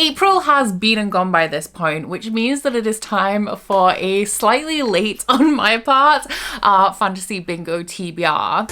April has been and gone by this point, which means that it is time for a slightly late on my part fantasy bingo TBR.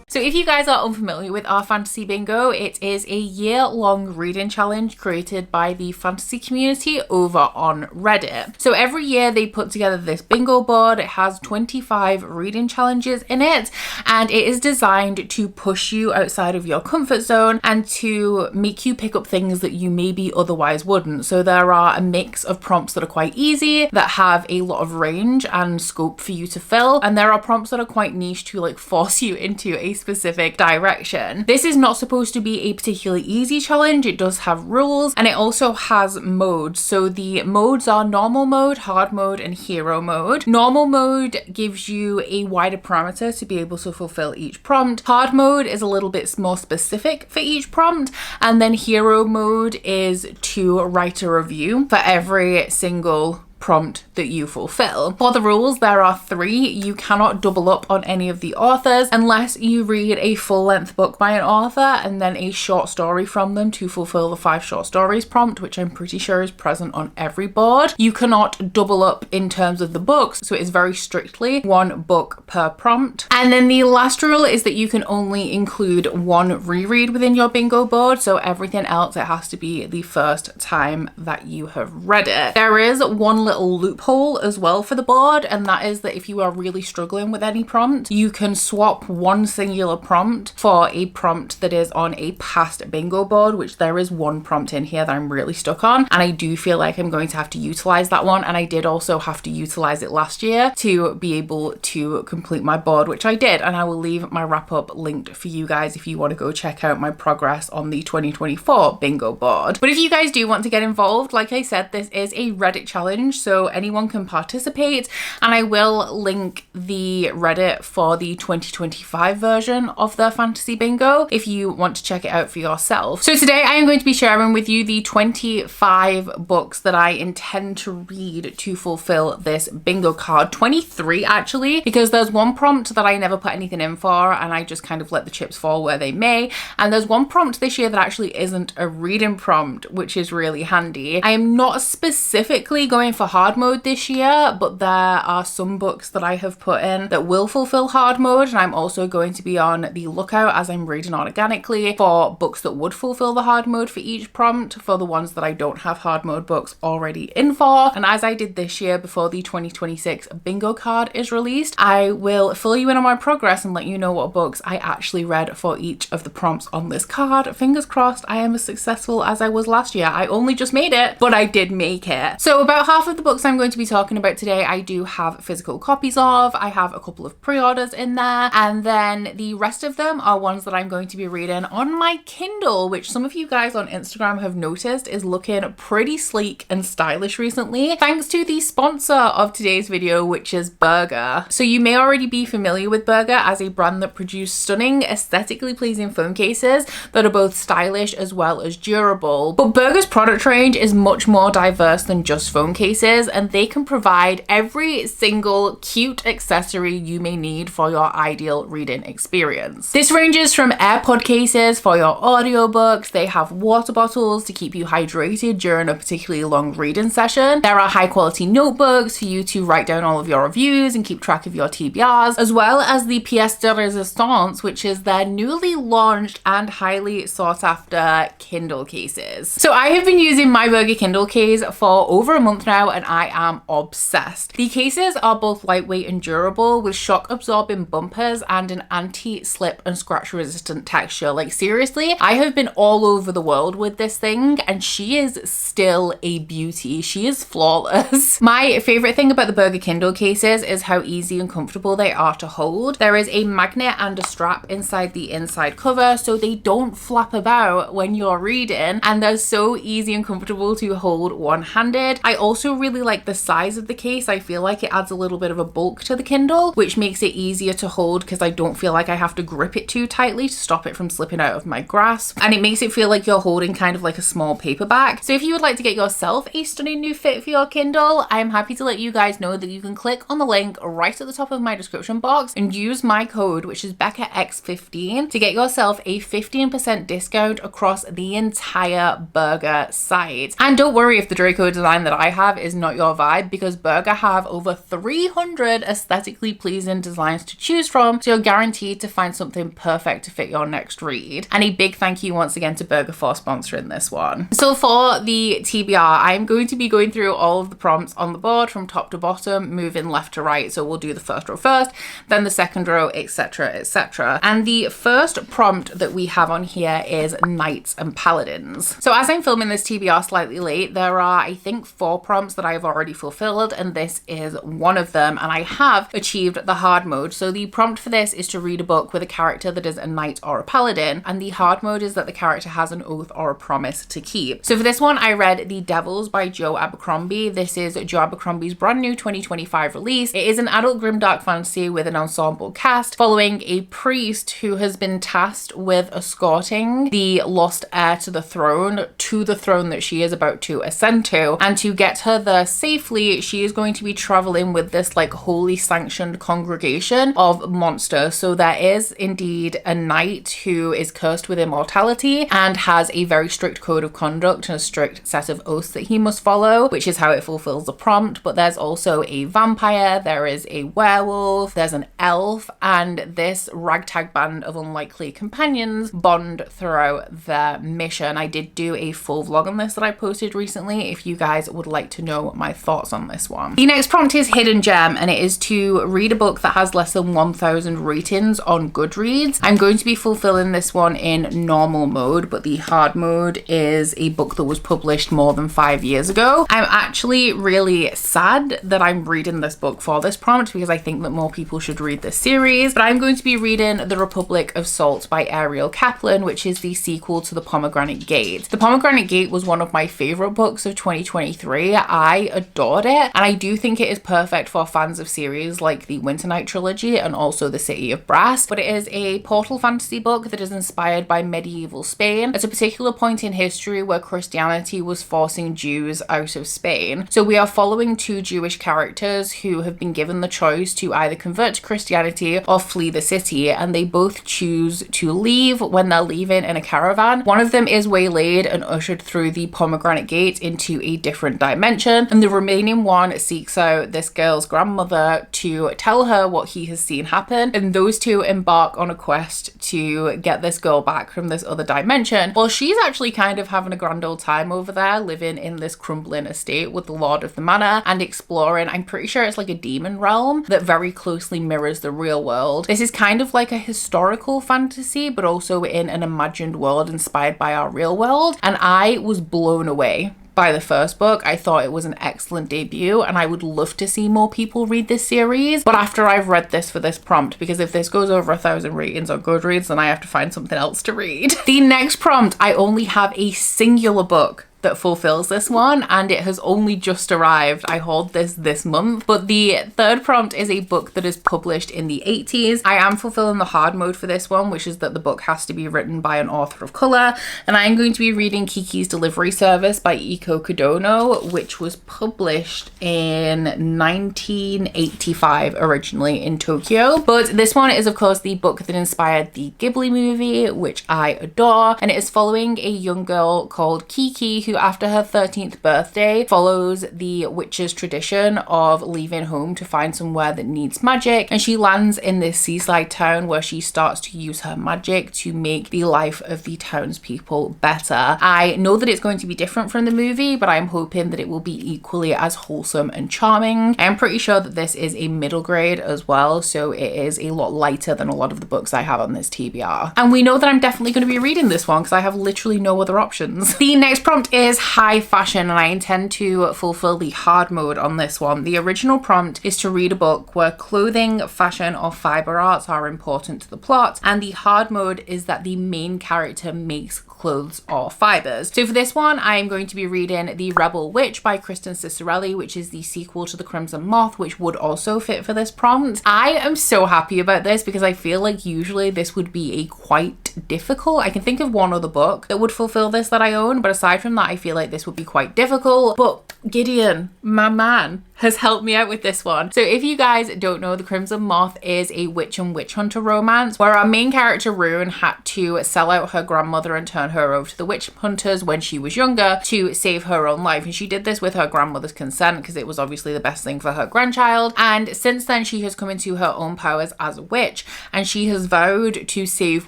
So if you guys are unfamiliar with our fantasy bingo, it is a year-long reading challenge created by the fantasy community over on Reddit. So every year they put together this bingo board. It has 25 reading challenges in it, and it is designed to push you outside of your comfort zone and to make you pick up things that you maybe otherwise wouldn't. So there are a mix of prompts that are quite easy, that have a lot of range and scope for you to fill, and there are prompts that are quite niche to like force you into a specific direction. This is not supposed to be a particularly easy challenge. It does have rules, and it also has modes. So the modes are normal mode, hard mode, and hero mode. Normal mode gives you a wider parameter to be able to fulfill each prompt. Hard mode is a little bit more specific for each prompt, and then hero mode is to write a review for every single prompt that you fulfill. For the rules, there are 3. You cannot double up on any of the authors unless you read a full-length book by an author and then a short story from them to fulfill the 5 short stories prompt, which I'm pretty sure is present on every board. You cannot double up in terms of the books, so it is very strictly 1 book per prompt. And then the last rule is that you can only include 1 reread within your bingo board, so everything else, it has to be the first time that you have read it. There is one little loophole as well for the board, and that is that if you are really struggling with any prompt, you can swap 1 singular prompt for a prompt that is on a past bingo board, which there is 1 prompt in here that I'm really stuck on, and I do feel like I'm going to have to utilize that one, and I did also have to utilize it last year to be able to complete my board, which I did, and I will leave my wrap up linked for you guys if you want to go check out my progress on the 2024 bingo board. But if you guys do want to get involved, like I said, this is a Reddit challenge, so anyone can participate, and I will link the Reddit for the 2025 version of the fantasy bingo if you want to check it out for yourself. So today I am going to be sharing with you the 25 books that I intend to read to fulfill this bingo card. 23 actually, because there's 1 prompt that I never put anything in for and I just kind of let the chips fall where they may, and there's 1 prompt this year that actually isn't a reading prompt, which is really handy. I am not specifically going for hard mode this year, but there are some books that I have put in that will fulfill hard mode, and I'm also going to be on the lookout as I'm reading organically for books that would fulfill the hard mode for each prompt, for the ones that I don't have hard mode books already in for. And as I did this year before the 2026 bingo card is released, I will fill you in on my progress and let you know what books I actually read for each of the prompts on this card. Fingers crossed I am as successful as I was last year. I only just made it, but I did make it. So about half of the books I'm going to be talking about today I do have physical copies of. I have a couple of pre-orders in there, and then the rest of them are ones that I'm going to be reading on my Kindle, which some of you guys on Instagram have noticed is looking pretty sleek and stylish recently, thanks to the sponsor of today's video, which is Burger. So you may already be familiar with Burger as a brand that produce stunning, aesthetically pleasing phone cases that are both stylish as well as durable. But Burger's product range is much more diverse than just phone cases, and they can provide every single cute accessory you may need for your ideal reading experience. This ranges from AirPod cases for your audiobooks. They have water bottles to keep you hydrated during a particularly long reading session. There are high quality notebooks for you to write down all of your reviews and keep track of your TBRs, as well as the pièce de résistance, which is their newly launched and highly sought after Kindle cases. So I have been using my Burger Kindle case for over a month now, and I am obsessed. The cases are both lightweight and durable with shock absorbing bumpers and an anti-slip and scratch resistant texture. Like seriously, I have been all over the world with this thing and she is still a beauty. She is flawless. My favorite thing about the Burger Kindle cases is how easy and comfortable they are to hold. There is a magnet and a strap inside the inside cover so they don't flap about when you're reading, and they're so easy and comfortable to hold one-handed. I also really like the size of the case. I feel like it adds a little bit of a bulk to the Kindle, which makes it easier to hold because I don't feel like I have to grip it too tightly to stop it from slipping out of my grasp. And it makes it feel like you're holding kind of like a small paperback. So if you would like to get yourself a stunning new fit for your Kindle, I am happy to let you guys know that you can click on the link right at the top of my description box and use my code, which is BeccaX15, to get yourself a 15% discount across the entire Burger site. And don't worry if the Draco design that I have is not your vibe, because Burger have over 300 aesthetically pleasing designs to choose from, so you're guaranteed to find something perfect to fit your next read. And a big thank you once again to Burger for sponsoring this one. So for the TBR, I'm going to be going through all of the prompts on the board from top to bottom, moving left to right. So we'll do the first row first, then the second row, etc, etc. And the first prompt that we have on here is Knights and Paladins. So as I'm filming this TBR slightly late, there are, I think, 4 prompts that I've already fulfilled, and this is one of them, and I have achieved the hard mode. So the prompt for this is to read a book with a character that is a knight or a paladin, and the hard mode is that the character has an oath or a promise to keep. So for this one, I read The Devils by Joe Abercrombie. This is Joe Abercrombie's brand new 2025 release. It is an adult grimdark fantasy with an ensemble cast following a priest who has been tasked with escorting the lost heir to the throne that she is about to ascend to. And to get her there safely, she is going to be traveling with this like holy sanctioned congregation of monsters. So there is indeed a knight who is cursed with immortality and has a very strict code of conduct and a strict set of oaths that he must follow, which is how it fulfills the prompt. But there's also a vampire, there is a werewolf, there's an elf, and this ragtag band of unlikely companions bond throughout their mission. I did do a full vlog on this that I posted recently if you guys would like to know my thoughts on this one. The next prompt is Hidden Gem, and it is to read a book that has less than 1,000 ratings on Goodreads. I'm going to be fulfilling this one in normal mode, but the hard mode is a book that was published more than 5 years ago. I'm actually really sad that I'm reading this book for this prompt because I think that more people should read this series, but I'm going to be reading The Republic of Salt by Ariel Kaplan, which is the sequel to The Pomegranate Gate. The Pomegranate Gate was one of my favorite books of 2023. I adored it, and I do think it is perfect for fans of series like the Winter Night trilogy and also The City of Brass. But it is a portal fantasy book that is inspired by medieval Spain at a particular point in history where Christianity was forcing Jews out of Spain. So we are following 2 Jewish characters who have been given the choice to either convert to Christianity or flee the city, and they both choose to leave when they're leaving in a caravan. One of them is waylaid and ushered through the Pomegranate Gate into a different dimension, and the remaining one seeks out this girl's grandmother to tell her what he has seen happen, and those two embark on a quest to get this girl back from this other dimension. Well, she's actually kind of having a grand old time over there, living in this crumbling estate with the lord of the manor and exploring, I'm pretty sure it's like a demon realm that very closely mirrors the real world. This is kind of like a historical fantasy, but also in an imagined world inspired by our real world, and I was blown away by the first book. I thought it was an excellent debut, and I would love to see more people read this series. But after I've read this for this prompt, because if this goes over 1,000 ratings on Goodreads, then I have to find something else to read. The next prompt, I only have a singular book that fulfills this one, and it has only just arrived. I hauled this month, but the third prompt is a book that is published in the 80s. I am fulfilling the hard mode for this one, which is that the book has to be written by an author of color, and I am going to be reading Kikis Delivery Service by Iko Kodono, which was published in 1985 originally in Tokyo. But this one is of course the book that inspired the Ghibli movie, which I adore, and it is following a young girl called Kiki who after her 13th birthday follows the witch's tradition of leaving home to find somewhere that needs magic, and she lands in this seaside town where she starts to use her magic to make the life of the townspeople better. I know that it's going to be different from the movie, but I'm hoping that it will be equally as wholesome and charming. I'm pretty sure that this is a middle grade as well, so it is a lot lighter than a lot of the books I have on this TBR. And we know that I'm definitely going to be reading this one because I have literally no other options. The next prompt is is high fashion, and I intend to fulfill the hard mode on this one. The original prompt is to read a book where clothing, fashion, or fiber arts are important to the plot, and the hard mode is that the main character makes clothes or fibers. So for this one, I am going to be reading The Rebel Witch by Kristen Cicerelli, which is the sequel to The Crimson Moth, which would also fit for this prompt. I am so happy about this because I feel like usually this would be a quite difficult. I can think of one other book that would fulfill this that I own, but aside from that, I feel like this would be quite difficult. But Gideon, my man, has helped me out with this one. So if you guys don't know, The Crimson Moth is a witch and witch hunter romance where our main character Rune had to sell out her grandmother and turn her over to the witch hunters when she was younger to save her own life. And she did this with her grandmother's consent because it was obviously the best thing for her grandchild. And since then, she has come into her own powers as a witch, and she has vowed to save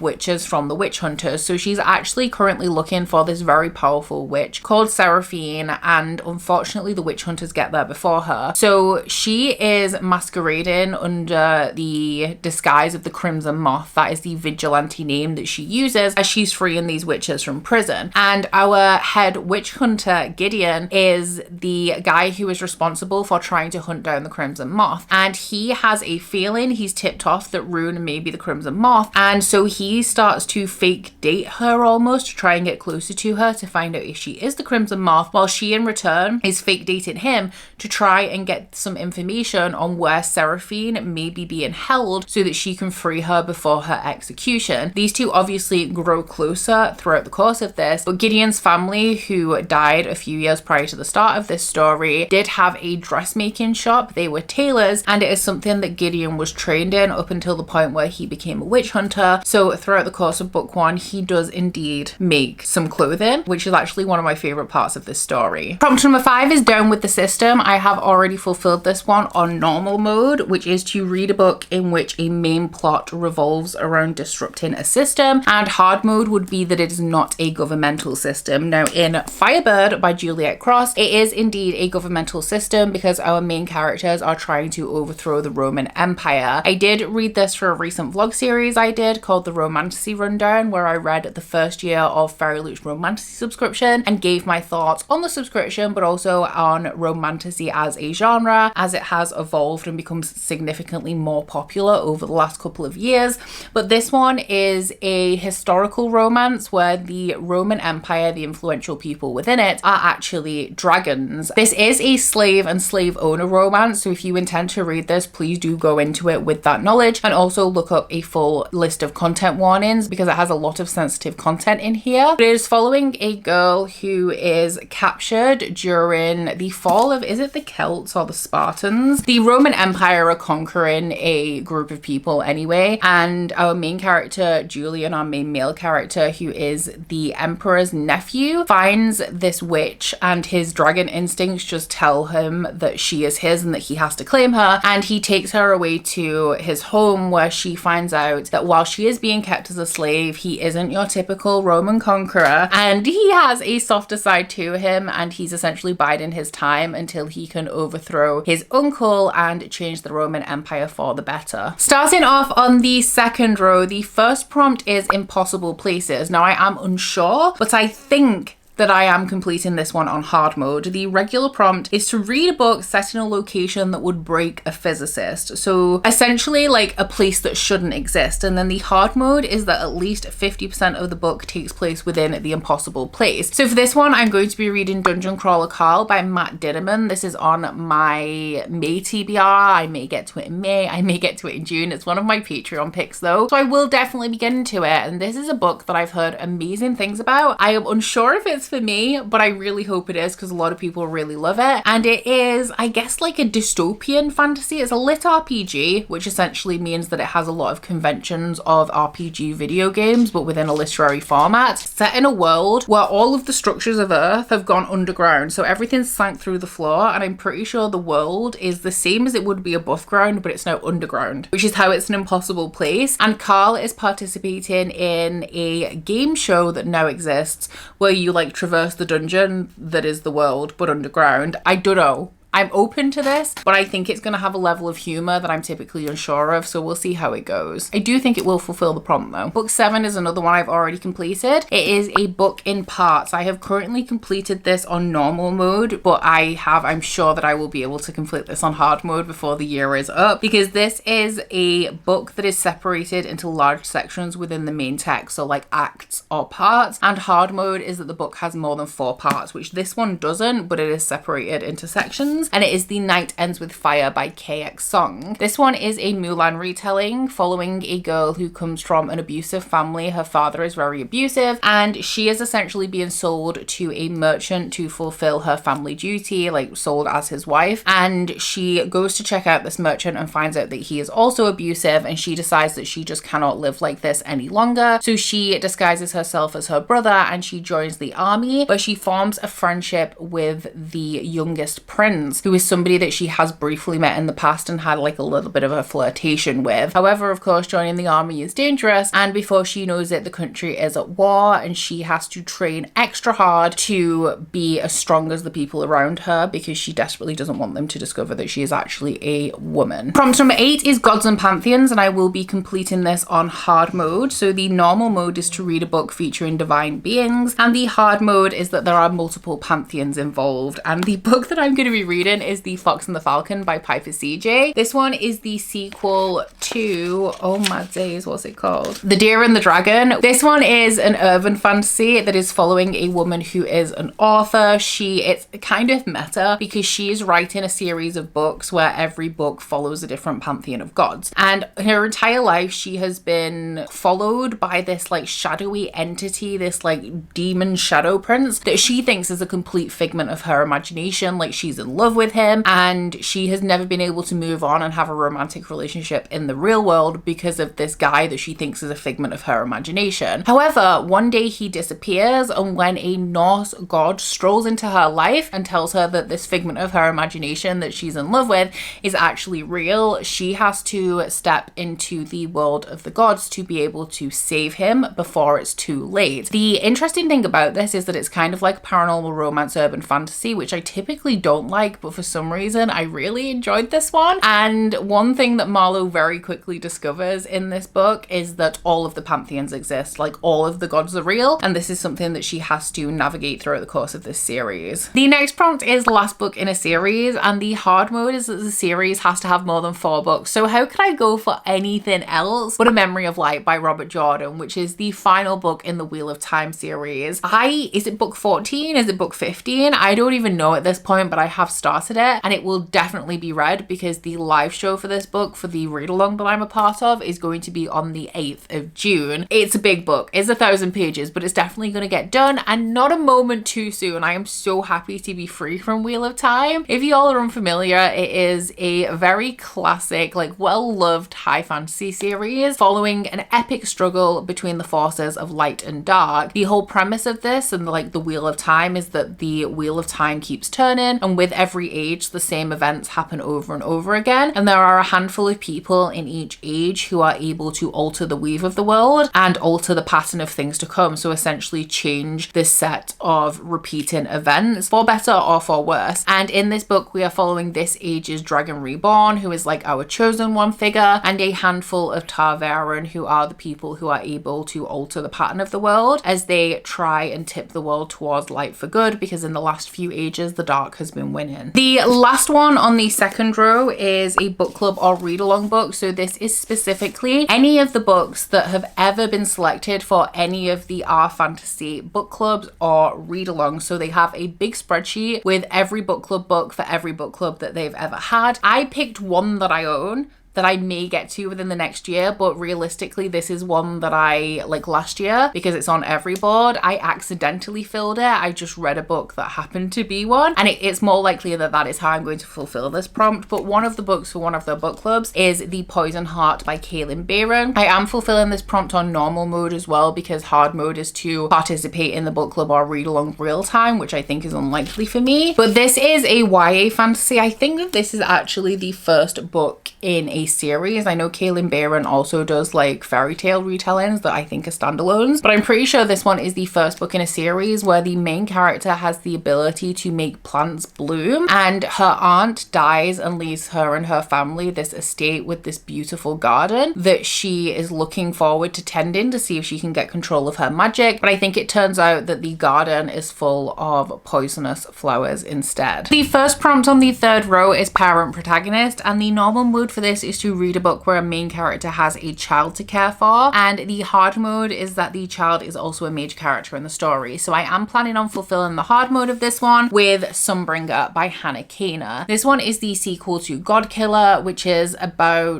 witches from the witch hunters. So she's actually currently looking for this very powerful witch called Seraphine, and unfortunately the witch hunters get there before her. So she is masquerading under the disguise of the Crimson Moth. That is the vigilante name that she uses as she's freeing these witches from prison. And our head witch hunter, Gideon, is the guy who is responsible for trying to hunt down the Crimson Moth. And he has a feeling, he's tipped off that Rune may be the Crimson Moth. And so he starts to fake date her almost to try and get closer to her to find out if she is the Crimson Moth, while she in return is fake dating him to try and get some information on where Seraphine may be being held so that she can free her before her execution. These two obviously grow closer throughout the course of this, but Gideon's family, who died a few years prior to the start of this story, did have a dressmaking shop. They were tailors, and it is something that Gideon was trained in up until the point where he became a witch hunter. So throughout the course of book one, he does indeed make some clothing, which is actually one of my favorite parts of this story. Prompt number 5 is Down with the System. I have already fulfilled this one on normal mode, which is to read a book in which a main plot revolves around disrupting a system, and hard mode would be that it is not a governmental system. Now in Firebird by Juliet Cross, it is indeed a governmental system because our main characters are trying to overthrow the Roman Empire. I did read this for a recent vlog series I did called the Romantasy Rundown, where I read the first year of Fairy Loot's Romantasy subscription and gave my thoughts on the subscription, but also on Romantasy as a genre, as it has evolved and become significantly more popular over the last couple of years. But this one is a historical romance where the Roman Empire, the influential people within it, are actually dragons. This is a slave and slave owner romance, so if you intend to read this, please do go into it with that knowledge, and also look up a full list of content warnings because it has a lot of sensitive content in here. It is following a girl who is captured during the fall of, is it the Celts or the Spartans? The Roman Empire are conquering a group of people anyway, and our main character, Julian, our main male character, who is the emperor's nephew, finds this witch, and his dragon instincts just tell him that she is his and that he has to claim her, and he takes her away to his home where she finds out that while she is being kept as a slave, he isn't your typical Roman conqueror, and he has a softer side to him, and he's essentially biding his time until he can overthrow his uncle and change the Roman Empire for the better. Starting off on the second row, the first prompt is Impossible Places. Now I am unsure, but I think that I am completing this one on hard mode. The regular prompt is to read a book set in a location that would break a physicist. So essentially like a place that shouldn't exist. And then the hard mode is that at least 50% of the book takes place within the impossible place. So for this one, I'm going to be reading Dungeon Crawler Carl by Matt Diderman. This is on my May TBR. I may get to it in May. I may get to it in June. It's one of my Patreon picks though. So I will definitely be getting to it. And this is a book that I've heard amazing things about. I am unsure if it's for me, but I really hope it is because a lot of people really love it. And it is, I guess, like a dystopian fantasy. It's a lit RPG, which essentially means that it has a lot of conventions of RPG video games, but within a literary format, set in a world where all of the structures of Earth have gone underground. So everything's sank through the floor, and I'm pretty sure the world is the same as it would be above ground, but it's now underground, which is how it's an impossible place. And Carl is participating in a game show that now exists where you like traverse the dungeon that is the world but underground. I don't know. I'm open to this, but I think it's going to have a level of humor that I'm typically unsure of, so we'll see how it goes. I do think it will fulfill the prompt though. Book 7 is another one I've already completed. It is a book in parts. I have currently completed this on normal mode, but I'm sure that I will be able to complete this on hard mode before the year is up, because this is a book that is separated into large sections within the main text, so like acts or parts, and hard mode is that the book has more than 4 parts, which this one doesn't, but it is separated into sections, and it is The Night Ends with Fire by KX Song. This one is a Mulan retelling following a girl who comes from an abusive family. Her father is very abusive, and she is essentially being sold to a merchant to fulfill her family duty, like sold as his wife, and she goes to check out this merchant and finds out that he is also abusive, and she decides that she just cannot live like this any longer, so she disguises herself as her brother and she joins the army, where she forms a friendship with the youngest prince, who is somebody that she has briefly met in the past and had like a little bit of a flirtation with. However, of course, joining the army is dangerous, and before she knows it, the country is at war and she has to train extra hard to be as strong as the people around her, because she desperately doesn't want them to discover that she is actually a woman. Prompt number 8 is Gods and Pantheons, and I will be completing this on hard mode. So the normal mode is to read a book featuring divine beings, and the hard mode is that there are multiple pantheons involved. And the book that I'm going to be reading is The Fox and the Falcon by Piper CJ. This one is the sequel to, oh my days, what's it called? The Deer and the Dragon. This one is an urban fantasy that is following a woman who is an author. It's kind of meta because she is writing a series of books where every book follows a different pantheon of gods, and her entire life she has been followed by this like shadowy entity, this like demon shadow prince that she thinks is a complete figment of her imagination. Like, she's in love with him and she has never been able to move on and have a romantic relationship in the real world because of this guy that she thinks is a figment of her imagination. However, one day he disappears, and when a Norse god strolls into her life and tells her that this figment of her imagination that she's in love with is actually real, she has to step into the world of the gods to be able to save him before it's too late. The interesting thing about this is that it's kind of like paranormal romance urban fantasy, which I typically don't like, but for some reason I really enjoyed this one. And one thing that Marlowe very quickly discovers in this book is that all of the pantheons exist, like all of the gods are real, and this is something that she has to navigate throughout the course of this series. The next prompt is last book in a series, and the hard mode is that the series has to have more than 4 books. So how could I go for anything else but A Memory of Light by Robert Jordan, which is the final book in the Wheel of Time series. Is it book 14? Is it book 15? I don't even know at this point, but I have started it and it will definitely be read because the live show for this book, for the read along that I'm a part of, is going to be on the 8th of June. It's a big book. It's 1,000 pages, but it's definitely going to get done, and not a moment too soon. I am so happy to be free from Wheel of Time. If you all are unfamiliar, it is a very classic, like well-loved high fantasy series following an epic struggle between the forces of light and dark. The whole premise of this and like the Wheel of Time is that the Wheel of Time keeps turning, and with every age the same events happen over and over again, and there are a handful of people in each age who are able to alter the weave of the world and alter the pattern of things to come, so essentially change this set of repeating events for better or for worse. And in this book we are following this age's Dragon Reborn, who is like our chosen one figure, and a handful of Tarvaran, who are the people who are able to alter the pattern of the world as they try and tip the world towards light for good, because in the last few ages the dark has been winning. The last one on the second row is a book club or read along book. So this is specifically any of the books that have ever been selected for any of the R Fantasy book clubs or read alongs. So they have a big spreadsheet with every book club book for every book club that they've ever had. I picked one that I own that I may get to within the next year, but realistically this is one that I like last year because it's on every board. I accidentally filled it. I just read a book that happened to be one, and it's more likely that that is how I'm going to fulfill this prompt. But one of the books for one of the book clubs is The Poison Heart by Kaylin Bayron. I am fulfilling this prompt on normal mode as well, because hard mode is to participate in the book club or read along real time, which I think is unlikely for me. But this is a YA fantasy. I think that this is actually the first book in a a series. I know Kaylin Bayron also does like fairy tale retellings that I think are standalones, but I'm pretty sure this one is the first book in a series where the main character has the ability to make plants bloom, and her aunt dies and leaves her and her family this estate with this beautiful garden that she is looking forward to tending to see if she can get control of her magic. But I think it turns out that the garden is full of poisonous flowers instead. The first prompt on the third row is parent protagonist, and the normal mode for this is to read a book where a main character has a child to care for, and the hard mode is that the child is also a major character in the story. So I am planning on fulfilling the hard mode of this one with Sunbringer by Hannah Kaner. This one is the sequel to Godkiller, which is about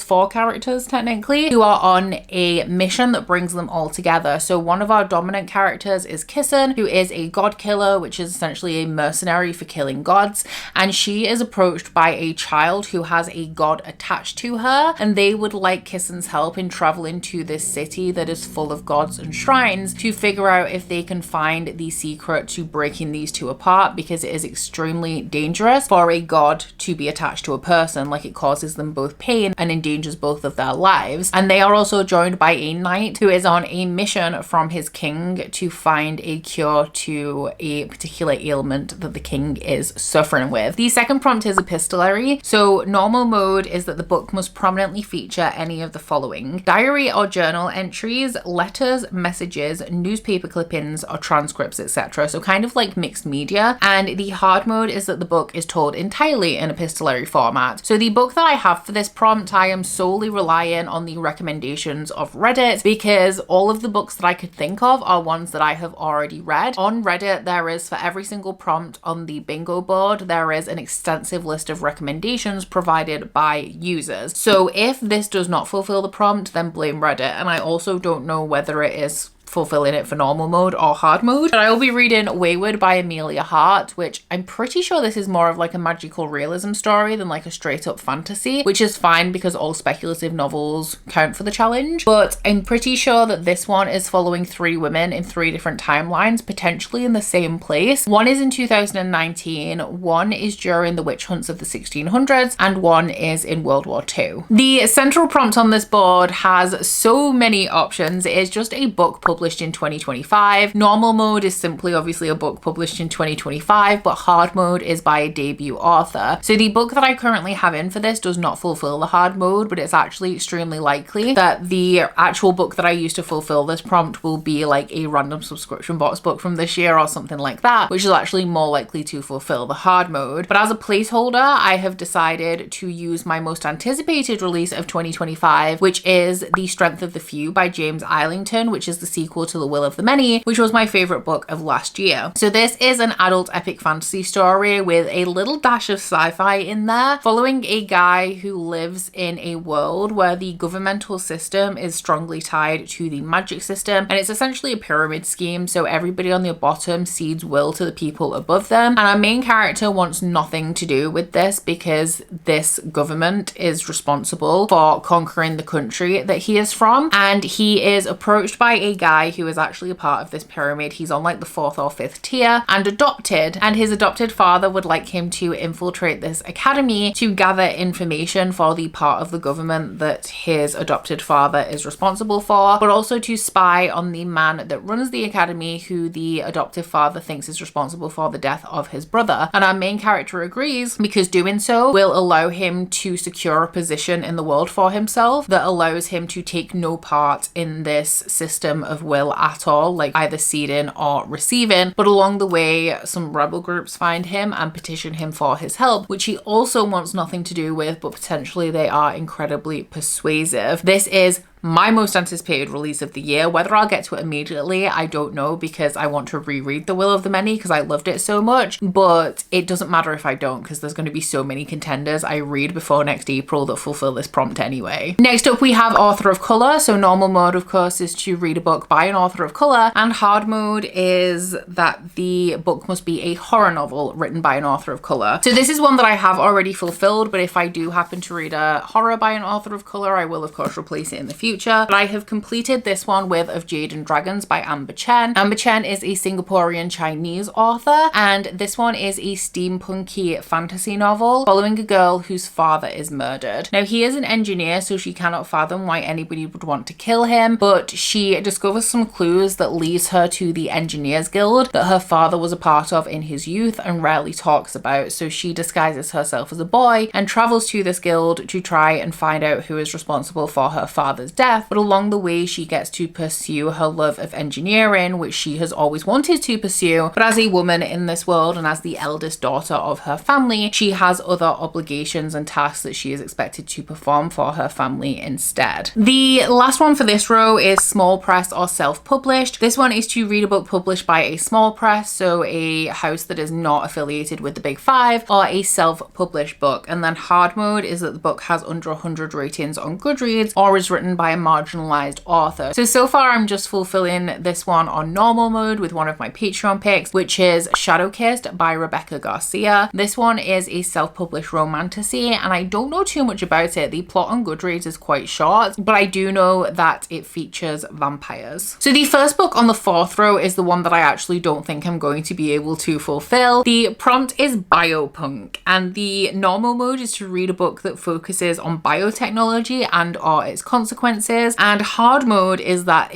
four characters technically, who are on a mission that brings them all together. So one of our dominant characters is Kissen, who is a god killer, which is essentially a mercenary for killing gods, and she is approached by a child who has a god attached to her, and they would like Kissen's help in traveling to this city that is full of gods and shrines to figure out if they can find the secret to breaking these two apart, because it is extremely dangerous for a god to be attached to a person. Like, it causes them both pain and endangers both of their lives. And they are also joined by a knight who is on a mission from his king to find a cure to a particular ailment that the king is suffering with. The second prompt is epistolary. So normal mode is that the book must prominently feature any of the following: diary or journal entries, letters, messages, newspaper clippings, or transcripts, etc. So kind of like mixed media. And the hard mode is that the book is told entirely in epistolary format. So the book that I have for this prompt, I am solely relying on the recommendations of Reddit, because all of the books that I could think of are ones that I have already read. On Reddit, there is, for every single prompt on the bingo board, there is an extensive list of recommendations provided by users. So if this does not fulfill the prompt, then blame Reddit. And I also don't know whether it is fulfilling it for normal mode or hard mode. But I will be reading Wayward by Amelia Hart, which I'm pretty sure this is more of like a magical realism story than like a straight up fantasy, which is fine because all speculative novels count for the challenge. But I'm pretty sure that this one is following three women in three different timelines, potentially in the same place. One is in 2019, one is during the witch hunts of the 1600s, and one is in World War II. The central prompt on this board has so many options. It is just a book published in 2025. Normal mode is simply obviously a book published in 2025, but hard mode is by a debut author. So the book that I currently have in for this does not fulfill the hard mode, but it's actually extremely likely that the actual book that I use to fulfill this prompt will be like a random subscription box book from this year or something like that, which is actually more likely to fulfill the hard mode. But as a placeholder, I have decided to use my most anticipated release of 2025, which is The Strength of the Few by James Islington, which is the sequel to The Will of the Many, which was my favorite book of last year. So this is an adult epic fantasy story with a little dash of sci-fi in there, following a guy who lives in a world where the governmental system is strongly tied to the magic system, and it's essentially a pyramid scheme. So everybody on the bottom cedes will to the people above them, and our main character wants nothing to do with this because this government is responsible for conquering the country that he is from, and he is approached by a guy who is actually a part of this pyramid. He's on like the 4th or 5th tier and adopted, and his adopted father would like him to infiltrate this academy to gather information for the part of the government that his adopted father is responsible for, but also to spy on the man that runs the academy, who the adoptive father thinks is responsible for the death of his brother. And our main character agrees because doing so will allow him to secure a position in the world for himself that allows him to take no part in this system of will at all, like either ceding or receiving. But along the way, some rebel groups find him and petition him for his help, which he also wants nothing to do with, but potentially they are incredibly persuasive. This is my most anticipated release of the year. Whether I'll get to it immediately, I don't know, because I want to reread The Will of the Many because I loved it so much, but it doesn't matter if I don't, because there's going to be so many contenders I read before next April that fulfill this prompt anyway. Next up, we have author of color. So normal mode, of course, is to read a book by an author of color, and hard mode is that the book must be a horror novel written by an author of color. So this is one that I have already fulfilled, but if I do happen to read a horror by an author of color, I will of course replace it in the future. future. But I have completed this one with Of Jade and Dragons by Amber Chen. Amber Chen is a Singaporean Chinese author, and this one is a steampunky fantasy novel following a girl whose father is murdered. Now, he is an engineer, so she cannot fathom why anybody would want to kill him, but she discovers some clues that leads her to the Engineers Guild that her father was a part of in his youth and rarely talks about. So she disguises herself as a boy and travels to this guild to try and find out who is responsible for her father's death. But along the way, she gets to pursue her love of engineering, which she has always wanted to pursue. But as a woman in this world and as the eldest daughter of her family, she has other obligations and tasks that she is expected to perform for her family instead. The last one for this row is small press or self-published. This one is to read a book published by a small press, so a house that is not affiliated with the big five, or a self-published book. And then hard mode is that the book has under 100 ratings on Goodreads or is written by a marginalized author. So far I'm just fulfilling this one on normal mode with one of my Patreon picks, which is Shadowkissed by Rebecca Garcia. This one is a self-published romantasy, and I don't know too much about it. The plot on Goodreads is quite short, but I do know that it features vampires. So the first book on the fourth row is the one that I actually don't think I'm going to be able to fulfill. The prompt is biopunk, and the normal mode is to read a book that focuses on biotechnology and or its consequences, and hard mode is that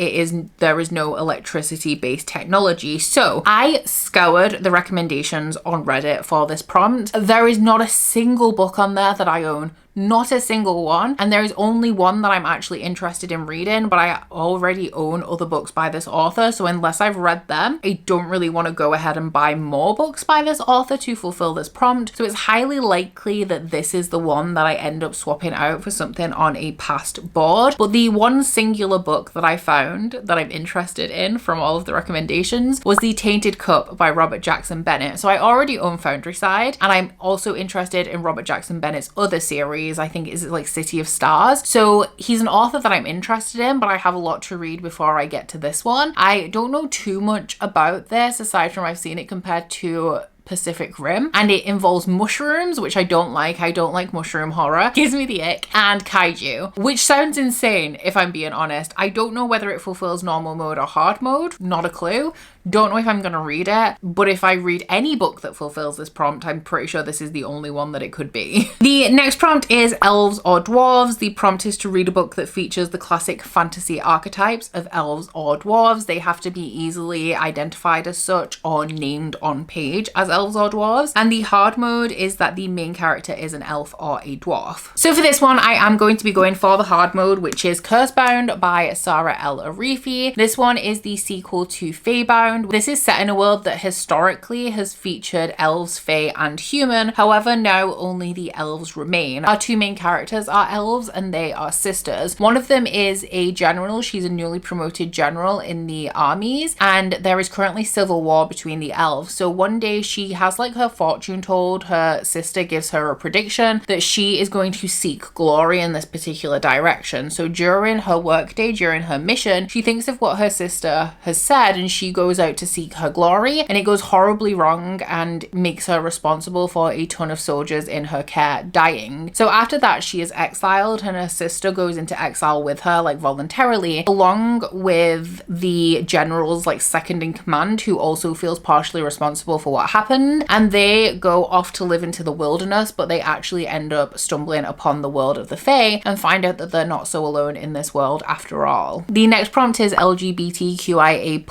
there is no electricity based technology. So I scoured the recommendations on Reddit for this prompt. There is not a single book on there that I own. Not a single one, and there is only one that I'm actually interested in reading, but I already own other books by this author, so unless I've read them, I don't really want to go ahead and buy more books by this author to fulfill this prompt. So it's highly likely that this is the one that I end up swapping out for something on a past board. But the one singular book that I found that I'm interested in from all of the recommendations was The Tainted Cup by Robert Jackson Bennett. So I already own Foundryside, and I'm also interested in Robert Jackson Bennett's other series. I think is like City of Stars. So he's an author that I'm interested in, but I have a lot to read before I get to this one. I don't know too much about this aside from I've seen it compared to Pacific Rim, and it involves mushrooms, which I don't like. I don't like mushroom horror. Gives me the ick. And kaiju, which sounds insane if I'm being honest. I don't know whether it fulfills normal mode or hard mode. Not a clue. Don't know if I'm gonna read it, but if I read any book that fulfills this prompt, I'm pretty sure this is the only one that it could be. The next prompt is Elves or Dwarves. The prompt is to read a book that features the classic fantasy archetypes of elves or dwarves. They have to be easily identified as such or named on page as elves or dwarves. And the hard mode is that the main character is an elf or a dwarf. So for this one, I am going to be going for the hard mode, which is Cursebound by Sarah L. Arifi. This one is the sequel to Feybound. This is set in a world that historically has featured elves, fae, and human. However, now only the elves remain. Our two main characters are elves, and they are sisters. One of them is a general. She's a newly promoted general in the armies, and there is currently civil war between the elves. So one day she has like her fortune told. Her sister gives her a prediction that she is going to seek glory in this particular direction. So during her workday, during her mission, she thinks of what her sister has said, and she goes out to seek her glory, and it goes horribly wrong and makes her responsible for a ton of soldiers in her care dying. So after that, she is exiled, and her sister goes into exile with her, like voluntarily, along with the general's like second in command, who also feels partially responsible for what happened, and they go off to live into the wilderness, but they actually end up stumbling upon the world of the Fae and find out that they're not so alone in this world after all. The next prompt is LGBTQIA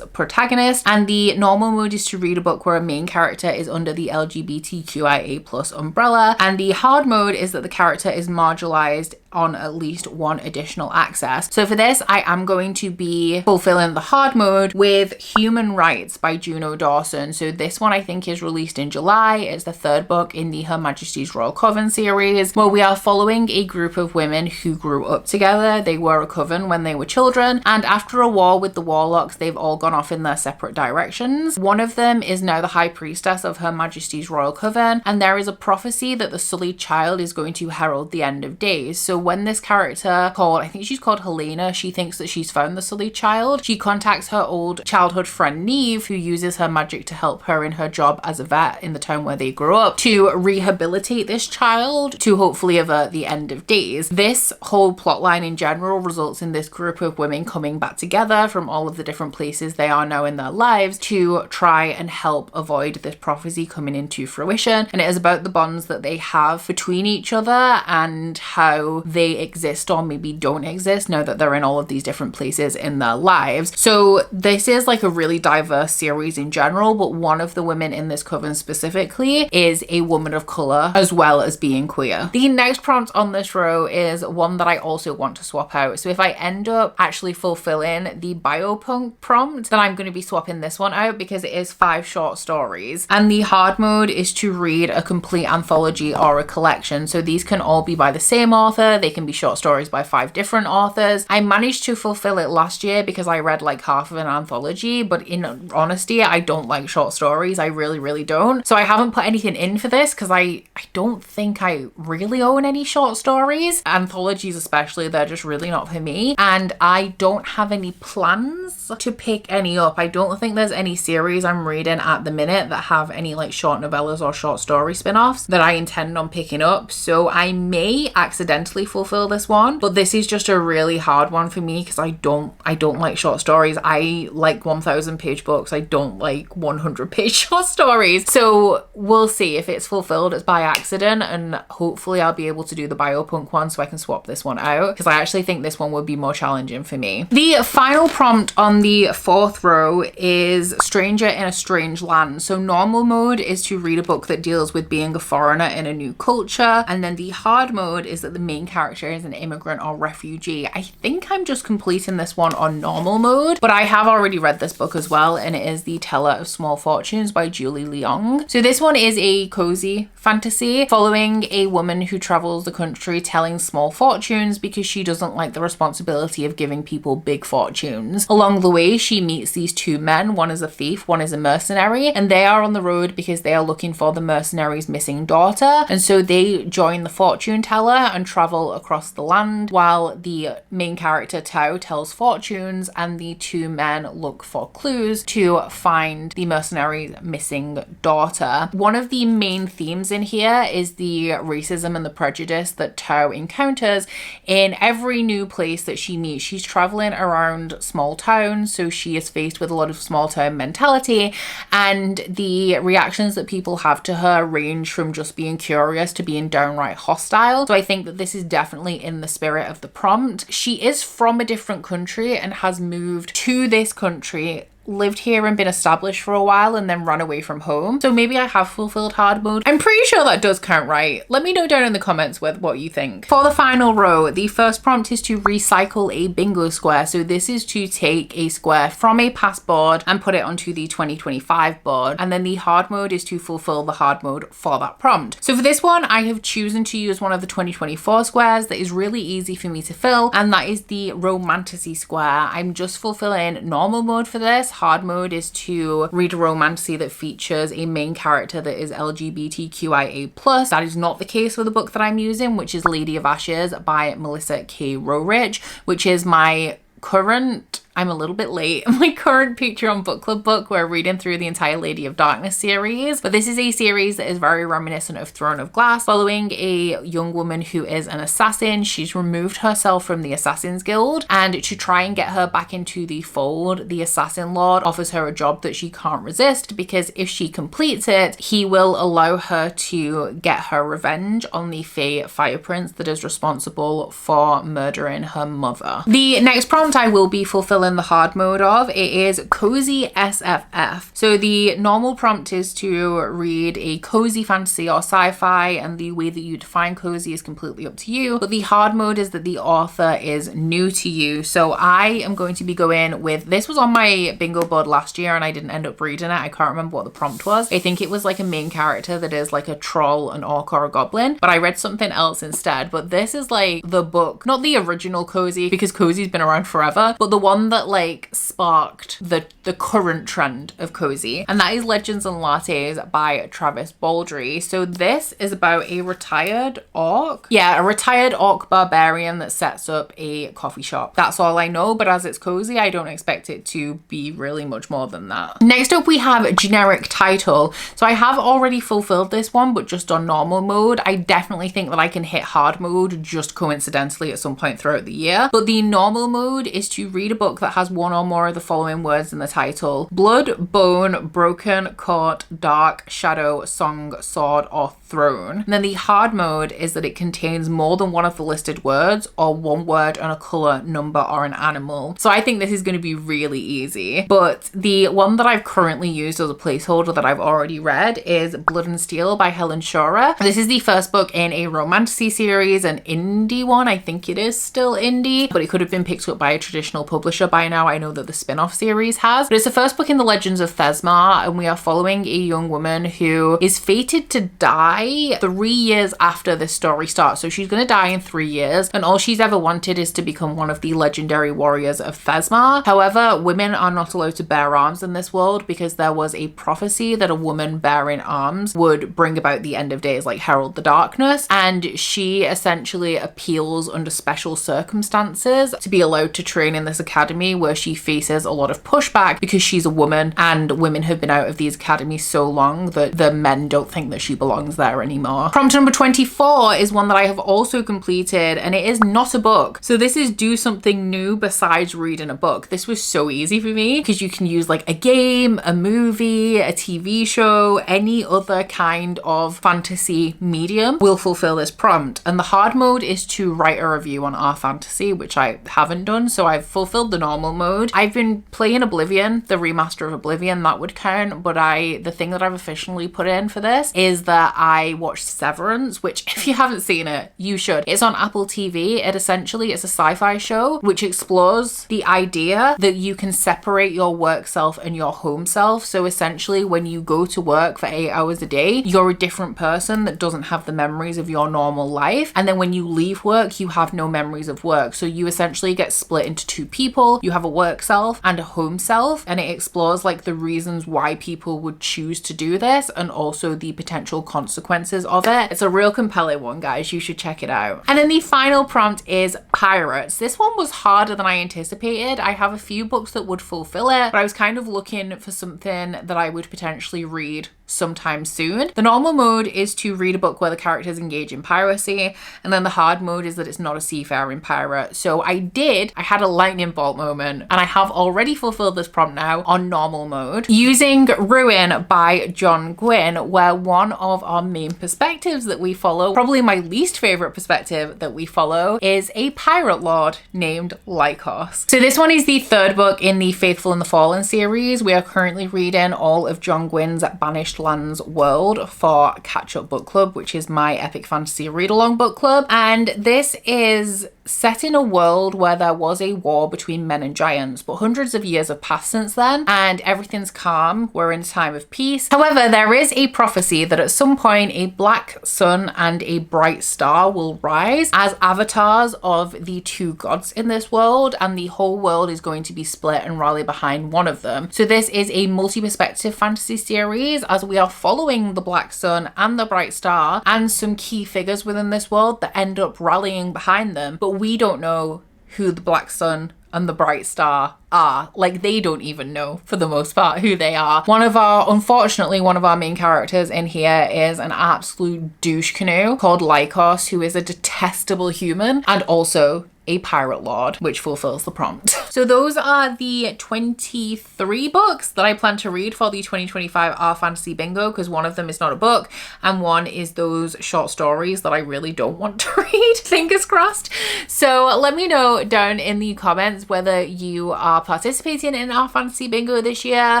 Protagonist, and the normal mode is to read a book where a main character is under the LGBTQIA+ umbrella, and the hard mode is that the character is marginalized on at least one additional access. So for this, I am going to be fulfilling the hard mode with Human Rights by Juno Dawson. So this one I think is released in July. It's the third book in the Her Majesty's Royal Coven series, where we are following a group of women who grew up together. They were a coven when they were children, and after a war with the warlocks, they've all gone off in their separate directions. One of them is now the High Priestess of Her Majesty's Royal Coven, and there is a prophecy that the sullied child is going to herald the end of days. So So when this character called, I think she's called Helena, she thinks that she's found the Sully child. She contacts her old childhood friend Neve, who uses her magic to help her in her job as a vet in the town where they grew up, to rehabilitate this child to hopefully avert the end of days. This whole plotline in general results in this group of women coming back together from all of the different places they are now in their lives to try and help avoid this prophecy coming into fruition. And it is about the bonds that they have between each other and how they exist or maybe don't exist now that they're in all of these different places in their lives. So this is like a really diverse series in general, but one of the women in this coven specifically is a woman of color as well as being queer. The next prompt on this row is one that I also want to swap out. So if I end up actually fulfilling the biopunk prompt, then I'm going to be swapping this one out because it is 5 short stories. And the hard mode is to read a complete anthology or a collection. So these can all be by the same author. They can be short stories by 5 different authors. I managed to fulfill it last year because I read like half of an anthology, but in honesty, I don't like short stories. I really don't. So I haven't put anything in for this because I don't think I really own any short stories. Anthologies especially, they're just really not for me. And I don't have any plans to pick any up. I don't think there's any series I'm reading at the minute that have any like short novellas or short story spin-offs that I intend on picking up. So I may accidentally fulfill this one, but this is just a really hard one for me because I don't like short stories. I like 1,000 page books. I don't like 100 page short stories. So we'll see if it's fulfilled. It's by accident, and hopefully I'll be able to do the biopunk one so I can swap this one out because I actually think this one would be more challenging for me. The final prompt on the 4th row is Stranger in a Strange Land. So normal mode is to read a book that deals with being a foreigner in a new culture, and then the hard mode is that the main character is an immigrant or refugee. I think I'm just completing this one on normal mode, but I have already read this book as well, and it is The Teller of Small Fortunes by Julie Leong. So this one is a cozy fantasy following a woman who travels the country telling small fortunes because she doesn't like the responsibility of giving people big fortunes. Along the way, she meets these 2 men. One is a thief, one is a mercenary, and they are on the road because they are looking for the mercenary's missing daughter. And so they join the fortune teller and travel across the land while the main character Tao tells fortunes and the 2 men look for clues to find the mercenary's missing daughter. One of the main themes in here is the racism and the prejudice that Tao encounters in every new place that she meets. She's traveling around small towns, so she is faced with a lot of small town mentality, and the reactions that people have to her range from just being curious to being downright hostile. So I think that this is definitely in the spirit of the prompt. She is from a different country and has moved to this country, lived here and been established for a while, and then run away from home. So maybe I have fulfilled hard mode. I'm pretty sure that does count right. Let me know down in the comments with what you think. For the final row, the first prompt is to recycle a bingo square. So this is to take a square from a past board and put it onto the 2025 board. And then the hard mode is to fulfill the hard mode for that prompt. So for this one, I have chosen to use one of the 2024 squares that is really easy for me to fill, and that is the romantasy square. I'm just fulfilling normal mode for this. Hard mode is to read a romantasy that features a main character that is LGBTQIA+. That is not the case with the book that I'm using, which is Lady of Ashes by Melissa K. Rorich, which is my current, I'm a little bit late, my current Patreon book club book. We're reading through the entire Lady of Darkness series, but this is a series that is very reminiscent of Throne of Glass, following a young woman who is an assassin. She's removed herself from the Assassin's Guild, and to try and get her back into the fold, the Assassin Lord offers her a job that she can't resist, because if she completes it, he will allow her to get her revenge on the Fey Fire Prince that is responsible for murdering her mother. The next prompt I will be fulfilling the hard mode of. It is cozy SFF. So the normal prompt is to read a cozy fantasy or sci-fi, and the way that you define cozy is completely up to you, but the hard mode is that the author is new to you. So I am going to be going with, this was on my bingo board last year and I didn't end up reading it. I can't remember what the prompt was. I think it was like a main character that is like a troll, an orc, or a goblin, but I read something else instead. But this is like the book, not the original cozy, because cozy's been around forever, but the one that like sparked the current trend of cozy, and that is Legends and Lattes by Travis Baldry. So this is about a retired orc. Yeah, a retired orc barbarian that sets up a coffee shop. That's all I know, but as it's cozy, I don't expect it to be really much more than that. Next up, we have a generic title. So I have already fulfilled this one, but just on normal mode. I definitely think that I can hit hard mode just coincidentally at some point throughout the year. But the normal mode is to read a book that has one or more of the following words in the title: blood, bone, broken, court, dark, shadow, song, sword, or throne. And then the hard mode is that it contains more than one of the listed words, or one word and a color, number, or an animal. So I think this is going to be really easy. But the one that I've currently used as a placeholder that I've already read is Blood and Steel by Helen Shura. This is the first book in a romantasy series, an indie one. I think it is still indie, but it could have been picked up by a traditional publisher by now. I know that the spin-off series has, but it's the first book in the Legends of Thesmar, and we are following a young woman who is fated to die 3 years after this story starts. So she's going to die in 3 years, and all she's ever wanted is to become one of the legendary warriors of Thesmar. However, women are not allowed to bear arms in this world because there was a prophecy that a woman bearing arms would bring about the end of days, like herald the darkness, and she essentially appeals under special circumstances to be allowed to train in this academy, where she faces a lot of pushback because she's a woman, and women have been out of these academies so long that the men don't think that she belongs there anymore. Prompt number 24 is one that I have also completed, and it is not a book. So this is do something new besides reading a book. This was so easy for me because you can use like a game, a movie, a TV show, any other kind of fantasy medium will fulfill this prompt. And the hard mode is to write a review on our fantasy, which I haven't done, so I've fulfilled the normal mode. I've been playing Oblivion, the remaster of Oblivion, that would count, but the thing that I've officially put in for this is that I watched Severance, which if you haven't seen it, you should. It's on Apple TV. It's a sci-fi show which explores the idea that you can separate your work self and your home self. So essentially, when you go to work for 8 hours a day, you're a different person that doesn't have the memories of your normal life. And then when you leave work, you have no memories of work. So you essentially get split into two people. You have a work self and a home self, and it explores like the reasons why people would choose to do this and also the potential consequences of it. It's a real compelling one, guys. You should check it out. And then the final prompt is pirates. This one was harder than I anticipated. I have a few books that would fulfill it, but I was kind of looking for something that I would potentially read sometime soon. The normal mode is to read a book where the characters engage in piracy, and then the hard mode is that it's not a seafaring pirate. So I had a lightning bolt moment, and I have already fulfilled this prompt now on normal mode using Ruin by John Gwynne, where one of our main perspectives that we follow, probably my least favorite perspective that we follow, is a pirate lord named Lycos. So this one is the third book in the Faithful and the Fallen series. We are currently reading all of John Gwynne's Banished Lands world for Catch Up Book Club, which is my epic fantasy read-along book club. And this is set in a world where there was a war between men and giants, but hundreds of years have passed since then and everything's calm. We're in a time of peace. However, there is a prophecy that at some point a black sun and a bright star will rise as avatars of the two gods in this world, and the whole world is going to be split and rally behind one of them. So this is a multi-perspective fantasy series as we are following the black sun and the bright star and some key figures within this world that end up rallying behind them, but we don't know who the black sun and the bright star are. Like, they don't even know for the most part who they are. Unfortunately, one of our main characters in here is an absolute douche canoe called Lycos, who is a detestable human and also a pirate lord, which fulfills the prompt. So those are the 23 books that I plan to read for the 2025 Our Fantasy Bingo, because one of them is not a book and one is those short stories that I really don't want to read. Fingers crossed. So let me know down in the comments whether you are participating in Our Fantasy Bingo this year.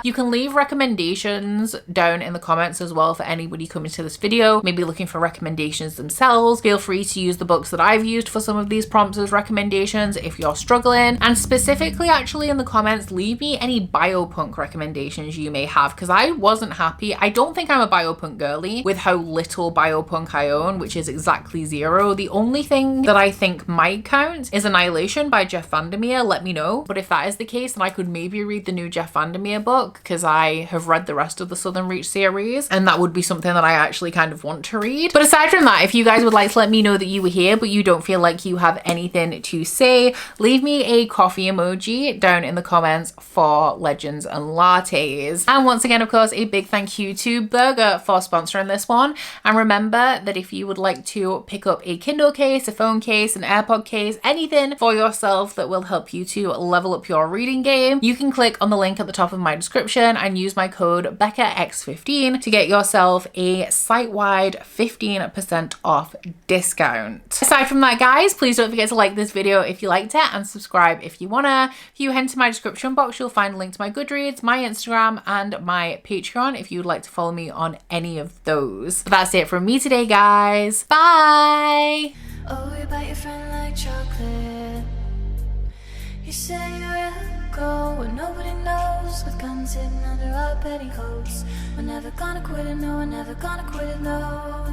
You can leave recommendations down in the comments as well for anybody coming to this video, maybe looking for recommendations themselves. Feel free to use the books that I've used for some of these prompts as recommendations. recommendations if you're struggling, and specifically actually in the comments, leave me any biopunk recommendations you may have, because I wasn't happy. I don't think I'm a biopunk girly with how little biopunk I own, which is exactly 0. The only thing that I think might count is Annihilation by Jeff Vandermeer. Let me know. But if that is the case, then I could maybe read the new Jeff Vandermeer book, because I have read the rest of the Southern Reach series, and that would be something that I actually kind of want to read. But aside from that, if you guys would like to let me know that you were here but you don't feel like you have anything to say, leave me a coffee emoji down in the comments for Legends and Lattes. And once again, of course, a big thank you to Burger for sponsoring this one. And remember that if you would like to pick up a Kindle case, a phone case, an AirPod case, anything for yourself that will help you to level up your reading game, you can click on the link at the top of my description and use my code BeccaX15 to get yourself a site-wide 15% off discount. Aside from that, guys, please don't forget to like this video if you liked it and subscribe if you wanna. If you head to my description box, you'll find a link to my Goodreads, my Instagram, and my Patreon if you'd like to follow me on any of those. But that's it from me today, guys. Bye! Oh, you bite your friend like chocolate. You say you're go and nobody knows, with guns hidden under our petticoats. We're never gonna quit it, no, we're never gonna quit it, no.